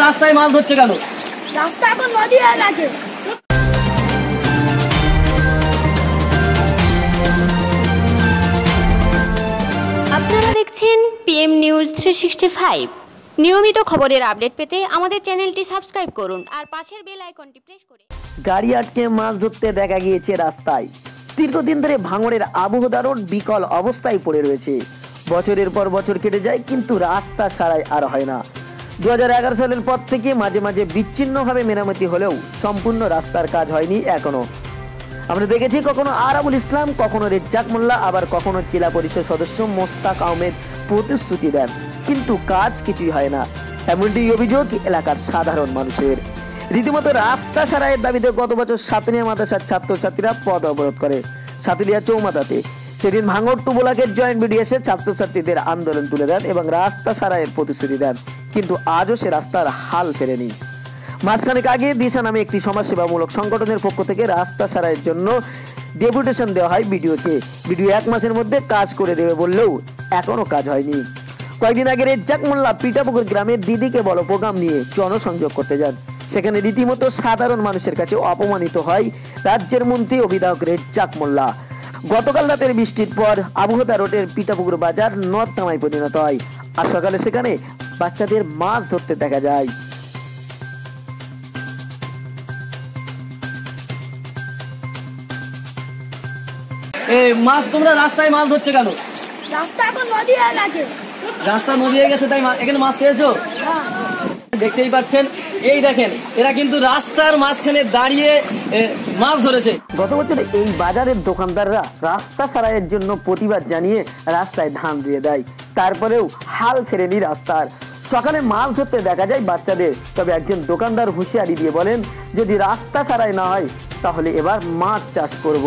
রাস্তায় মাছ ধরছে কেন? রাস্তা এখন নদী হয়ে গেছে। আপনারা দেখছেন পিএম নিউজ 365। নিয়মিত খবরের আপডেট পেতে আমাদের চ্যানেলটি সাবস্ক্রাইব করুন আর পাশের বেল আইকনটি প্রেস করে গাড়ি আটকে মাছ ধরতে দেখা গিয়েছে রাস্তায়। দীর্ঘদিন ধরে ভাঙড়ের আবহদা রোড বিকল অবস্থায় পড়ে রয়েছে। বছরের পর বছর কেটে যায় কিন্তু রাস্তা সারাই আর হয় না। 2011 সালের পর থেকে মাঝে মাঝে বিচ্ছিন্নভাবে মেরামতি হলেও সম্পূর্ণ রাস্তার কাজ হয়নি এখনো। আমরা দেখেছি কখনো আরাবুল ইসলাম, কখনো রেজ্জাক মোল্লা, আবার কখনো জেলা পরিষদ সদস্য মোস্তাক আহমেদ প্রতিশ্রুতি দেন, কিন্তু কাজ কিছুই হয় না। এমনটি অভিযোগ এলাকার সাধারণ মানুষের। রীতিমতো রাস্তা সারাইয়ের দাবিতে গত বছর সাতনিয়া মাদ্রাসার ছাত্রছাত্রীরা পথ অবরোধ করে সাতুলিয়া চৌমাথাতে। সেদিন ভাঙড় টু ব্লকের জয়েন্ট ভিডিও এসে ছাত্রছাত্রীদের আন্দোলন তুলে দেন এবং রাস্তা সারাইয়ের প্রতিশ্রুতি দেন, কিন্তু আজও সে রাস্তার হাল ফেরেনি। মাসখানেক আগে দিশা নামে একটি সমাজসেবামূলক সংগঠনের পক্ষ থেকে রাস্তা সারাইয়ের জন্য ডেপুটেশন দেওয়া হয় ভিডিওকে। ভিডিও 1 মাসের মধ্যে কাজ করে দেবে বললেও এখনো কাজ হয়নি। কয়েকদিন আগে রেজ্জাক মোল্লা পিঠাপুকুর গ্রামের দিদিকে বলো প্রোগ্রাম নিয়ে জনসংযোগ করতে যান। সেখানে রীতিমতো সাধারণ মানুষের কাছে অপমানিত হয় রাজ্যের মন্ত্রী ও বিধায়ক রেজ্জাক মোল্লা। গতকাল রাতের বৃষ্টির পর আবহদা রোডের পিঠাপুকুর বাজার নর্দমায় পরিণত হয় আর সকালে সেখানে বাচ্চাদের মাছ ধরতে দেখা যায়। মাছ তোমরা রাস্তায় মাছ ধরছে কেন? রাস্তা এখন নদী হয়ে গেছে। রাস্তা নদী হয়ে গেছে তাই এখানে মাছ পেয়েছো? দেখতেই পাচ্ছেন, এই দেখেন এরা কিন্তু রাস্তার মাঝখানে দাঁড়িয়ে মাছ ধরেছে। গত বছর এই বাজারের দোকানদাররা রাস্তা সারাইয়ের জন্য প্রতিবাদ জানিয়ে রাস্তায় ধান দিয়ে দেয়, তারপরেও হাল ফেরেনি রাস্তার। সকালে মাছ ধরতে দেখা যায় বাচ্চাদের, তবে একজন দোকানদার হুঁশিয়ারি দিয়ে বলেন যদি রাস্তা সারাই না হয় তাহলে এবার মাছ চাষ করব।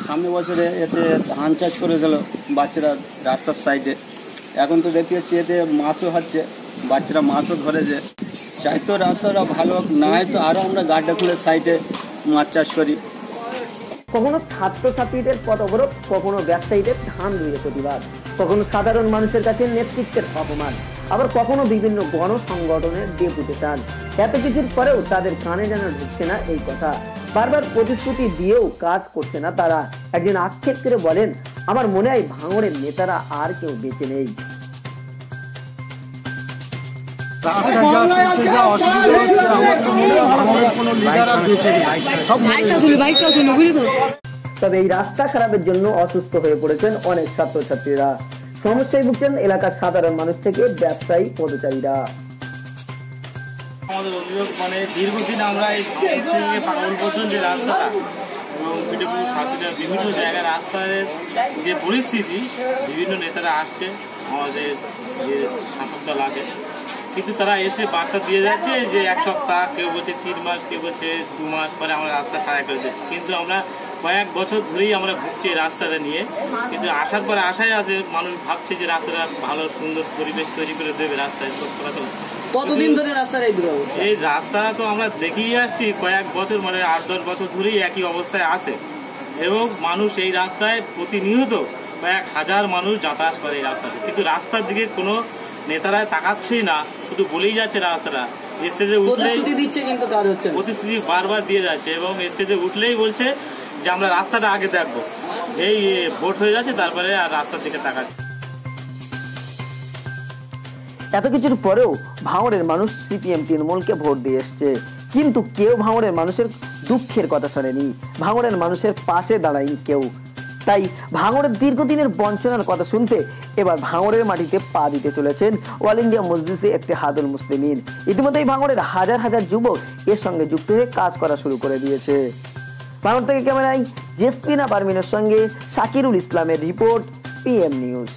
সামনে বছরে এতে ধান চাষ করেছিল বাচ্চারা রাস্তার সাইডে, এখন তো দেখতে পাচ্ছি এতে মাছও হচ্ছে, বাচ্চারা মাছও ধরেছে। চাই তো রাস্তাটা ভালো না হয় তো আরও আমরা গাড্ডা খুলে সাইডে মাছ চাষ করি। কখনো ছাত্রছাত্রীদের পথ অবরোধ, কখনো ব্যবসায়ীদের ধান ধুয়ে প্রতিবাদ, কখনো সাধারণ মানুষের কাছে নেতৃত্বের অপমান, আবার কখনো বিভিন্ন গণ সংগঠনের ডেপুটেশন। এত কিছুর পরেও তাদের কানে যেন ঢুকছে না এই কথা। বারবার প্রতিশ্রুতি দিয়েও কাজ করছে না তারা। একজন আক্ষেপ করে বলেন, আমার মনে হয় ভাঙড়ের নেতারা আর কেউ বেঁচে নেই। তবে এই রাস্তা খারাপের জন্য অসুস্থ হয়ে পড়েছেন অনেক ছাত্রছাত্রীরা। সমস্যায় ভুগছেন এলাকার সাধারণ মানুষ থেকে ব্যবসায়ী পথচারীরা। আমাদের অভিযোগ দীর্ঘদিন আমরা এই পাগল পর্যন্ত যে রাস্তাটা এবং পিঠাপুকুর সাতুলিয়া বিভিন্ন জায়গায় রাস্তার যে পরিস্থিতি, বিভিন্ন নেতারা আসছে আমাদের যে শাসক দল আছে, কিন্তু তারা এসে বার্তা দিয়ে যাচ্ছে যে 1 সপ্তাহ, কেউ বলছে 3 মাস, কেউ বলছে 2 মাস পরে আমরা রাস্তা সারাই করে দিচ্ছি। কিন্তু আমরা কয়েক বছর ধরেই আমরা ভুগছি এই রাস্তাটা নিয়ে, কিন্তু আসার পরে আশায় আছে, মানুষ ভাবছে যে রাস্তাটা ভালো সুন্দর পরিবেশ তৈরি করে দেবে রাস্তায়। কতদিন ধরে রাস্তার এই রাস্তা তো আমরা দেখেই আসছি কয়েক বছর, 8-10 বছর ধরেই একই অবস্থায় আছে এবং মানুষ এই রাস্তায় প্রতিনিয়ত কয়েক হাজার মানুষ যাতায়াত করে এই রাস্তাতে, কিন্তু রাস্তার দিকে কোনো নেতারা তাকাচ্ছেই না, শুধু বলেই যাচ্ছে রাস্তাটা। স্টেজে উঠলেই দিচ্ছে কিন্তু কাজ হচ্ছে না, প্রতিশ্রুতি বারবার দিয়ে যাচ্ছে এবং স্টেজে উঠলেই বলছে যে আমরা রাস্তাটা আগে দেখবো, যেই ভোট হয়ে যাচ্ছে তারপরে আর রাস্তার দিকে তাকাচ্ছে। এত কিছুর পরেও ভাঙড়ের মানুষ সিপিএম তৃণমূলকে ভোট দিয়ে এসছে, কিন্তু কেউ ভাঙড়ের মানুষের দুঃখের কথা শোনেনি, ভাঙড়ের মানুষের পাশে দাঁড়ায়নি কেউ। তাই ভাঙড়ের দীর্ঘদিনের বঞ্চনার কথা শুনতে এবার ভাঙড়ের মাটিতে পা দিতে চলেছেন অল ইন্ডিয়া মজলিসে ইত্তেহাদুল মুসলিমিন। ইতিমধ্যেই ভাঙড়ের হাজার হাজার যুবক এর সঙ্গে যুক্ত হয়ে কাজ করা শুরু করে দিয়েছে। ভাঙড় থেকে ক্যামেরায় জেসমিনা পারমিনের সঙ্গে শাকিরুল ইসলামের রিপোর্ট, পিএম নিউজ।